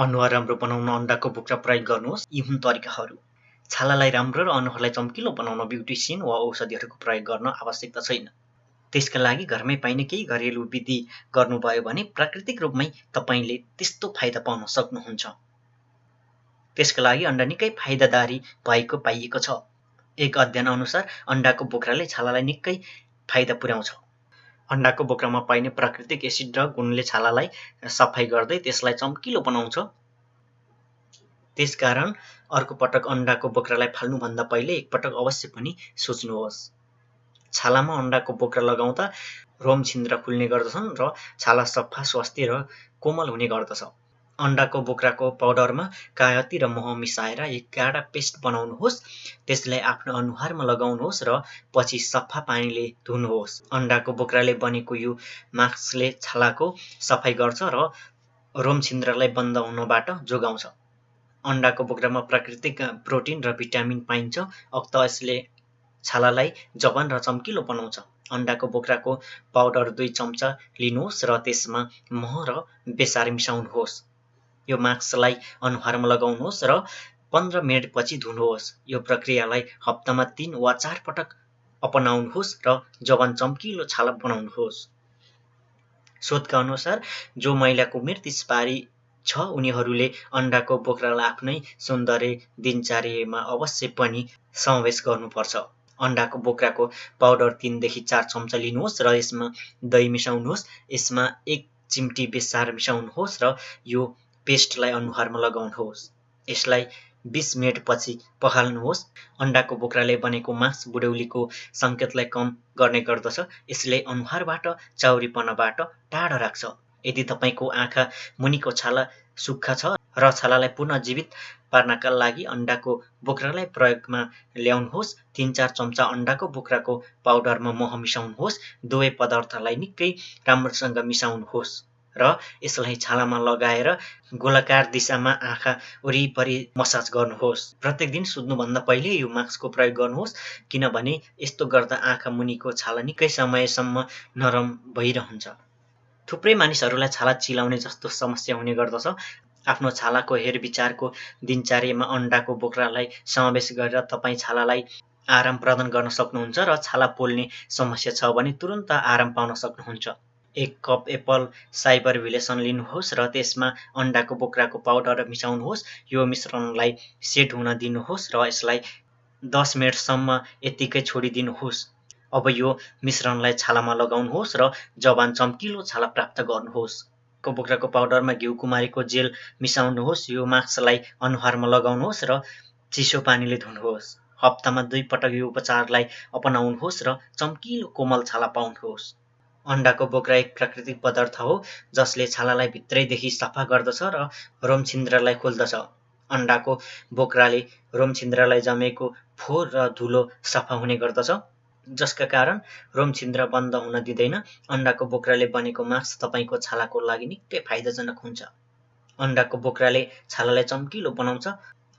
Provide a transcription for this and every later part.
अनुहार राम्रो बनाउन अण्डाको बोक्रा प्रयोग गर्नुहोस्। यी हुन् तरिकाहरू। छालालाई राम्रो र अनुहारलाई चम्किलो बनाउन ब्युटिसियन वा औषधिहरूको प्रयोग गर्न आवश्यकता छैन। त्यसका लागि घरमै पाइने केही घरेलु विधि गर्नुभयो भने प्राकृतिक रूपमै तपाईँले त्यस्तो फाइदा पाउन सक्नुहुन्छ। त्यसका लागि अण्डा निकै फाइदादारी भएको पाइएको छ। एक अध्ययन अनुसार अण्डाको बोक्राले छालालाई निकै फाइदा पुर्याउँछ। अण्डाको बोक्रामा पाइने प्राकृतिक एसिड र गुणले छालालाई सफाइ गर्दै त्यसलाई चम्किलो बनाउँछ। त्यसकारण अर्को पटक अण्डाको बोक्रालाई फाल्नुभन्दा पहिले एकपटक अवश्य पनि सोच्नुहोस्। छालामा अण्डाको बोक्रा लगाउँदा रोम छिन्द्र खुल्ने गर्दछन् र छाला सफा, स्वास्थ्य र कोमल हुने गर्दछ। अण्डाको बोक्राको पाउडरमा कागती र मह मिसाएर एक गाढा पेस्ट बनाउनुहोस्। त्यसलाई आफ्नो अनुहारमा लगाउनुहोस् र पछि सफा पानीले धुनुहोस्। अण्डाको बोक्राले बनेको यो मास्कले छालाको सफाइ गर्छ र रोम छिन्द्रलाई बन्द हुनबाट जोगाउँछ। अण्डाको बोक्रामा प्राकृतिक प्रोटिन र भिटामिन पाइन्छ। अक्त यसले छालालाई जवान र चम्किलो बनाउँछ। अण्डाको बोक्राको पाउडर 2 चम्चा लिनुहोस् र त्यसमा मह र बेसार मिसाउनुहोस्। यो मास्कलाई अनुहारमा लगाउनुहोस् र 15 मिनेटपछि धुनुहोस्। यो प्रक्रियालाई हप्तामा 3 वा 4 पटक अपनाउनुहोस् र जवान चम्किलो छाला बनाउनुहोस्। शोधका अनुसार जो महिलाको उमेर 30 पारी छ उनीहरूले अण्डाको बोक्रालाई आफ्नै सौन्दर्य दिनचर्यामा अवश्य पनि समावेश गर्नुपर्छ। अण्डाको बोक्राको पाउडर 3 देखि 4 चम्चा लिनुहोस् र यसमा दही मिसाउनुहोस्। यसमा 1 चिम्टी बेसार मिसाउनुहोस् र यो पेस्टलाई अनुहारमा लगाउनुहोस्। यसलाई 20 मिनेटपछि पखाल्नुहोस्। अण्डाको बोक्राले बनेको मास्क बुढौलीको सङ्केतलाई कम गर्ने गर्दछ। यसले अनुहारबाट चाउरीपनाबाट टाढा राख्छ। यदि तपाईँको आँखा मुनिको छाला सुक्खा छ र छालालाई पुनः जीवित पार्नका लागि अण्डाको बोक्रालाई प्रयोगमा ल्याउनुहोस्। 3-4 चम्चा अण्डाको बोक्राको पाउडरमा मह मिसाउनुहोस्। दुवै पदार्थलाई निकै राम्रोसँग मिसाउनुहोस् र यसलाई छालामा लगाएर गोलाकार दिशामा आँखा वरिपरि मसाज गर्नुहोस्। प्रत्येक दिन सुत्नुभन्दा पहिले यो मास्कको प्रयोग गर्नुहोस्, किनभने यस्तो गर्दा आँखा मुनिको छाला निकै समयसम्म नरम भइरहन्छ। थुप्रै मानिसहरूलाई छाला चिलाउने जस्तो समस्या हुने गर्दछ। आफ्नो छालाको हेरविचारको दिनचर्यामा अण्डाको बोक्रालाई समावेश गरेर तपाईँ छालालाई आराम प्रदान गर्न सक्नुहुन्छ र छाला पोल्ने समस्या छ भने तुरुन्त आराम पाउन सक्नुहुन्छ। 1 कप एप्पल साइबर विलेसन लिनुहोस् र त्यसमा अण्डाको बोक्राको पाउडर मिसाउनुहोस्। यो मिश्रणलाई सेट हुन दिनुहोस् र यसलाई 10 मिनेटसम्म यत्तिकै छोडिदिनुहोस्। अब यो मिश्रणलाई छालामा लगाउनुहोस् र जवान चम्किलो छाला प्राप्त गर्नुहोस्। बोक्राको पाउडरमा घिउ कुमारीको जेल मिसाउनुहोस्। यो मास्कलाई अनुहारमा लगाउनुहोस् र चिसो पानीले धुनुहोस्। हप्तामा 2 पटक यो उपचारलाई अपनाउनुहोस् र चम्किलो कोमल छाला पाउनुहोस्। अण्डाको बोक्रा एक प्राकृतिक पदार्थ हो जसले छालालाई भित्रैदेखि सफा गर्दछ र रोम छिन्द्रलाई खोल्दछ। अण्डाको बोक्राले रोम छिन्द्रलाई जमेको फोहोर र धुलो सफा हुने गर्दछ, जसका कारण रोम छिन्द्र बन्द हुन दिँदैन। अण्डाको बोक्राले बनेको मास्क तपाईँको छालाको लागि निकै फाइदाजनक हुन्छ। अण्डाको बोक्राले छालालाई चम्किलो बनाउँछ।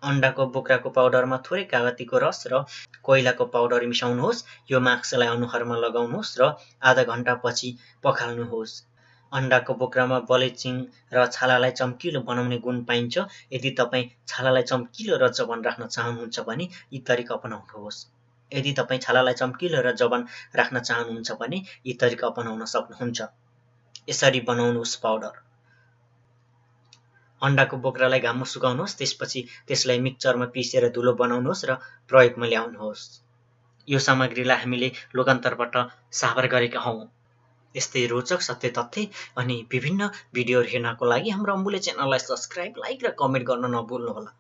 अण्डाको बोक्राको पाउडरमा थोरै कागतीको रस र कोइलाको पाउडर मिसाउनुहोस्। यो मास्कलाई अनुहारमा लगाउनुहोस् र आधा घण्टापछि पखाल्नुहोस्। अण्डाको बोक्रामा ब्लिचिङ र छालालाई चम्किलो बनाउने गुण पाइन्छ। यदि तपाईँ छालालाई चम्किलो र जवान राख्न चाहनुहुन्छ भने यी तरिका अपनाउनुहोस्। यदि तपाईँ छालालाई चम्किलो र जवान राख्न चाहनुहुन्छ भने यी तरिका अपनाउन सक्नुहुन्छ। यसरी बनाउनुहोस् पाउडर। अण्डाको बोक्रालाई घाममा सुकाउनुहोस्। त्यसपछि त्यसलाई मिक्सरमा पिसेर धुलो बनाउनुहोस् र प्रयोगमा ल्याउनुहोस्। यो सामग्रीलाई हामीले लोकान्तरबाट साभार गरेका हौँ। यस्तै रोचक सत्य तथ्य अनि विभिन्न भिडियोहरू हेर्नको लागि हाम्रो अम्बुले च्यानललाई सब्स्क्राइब, लाइक र कमेन्ट गर्न नभुल्नुहोला।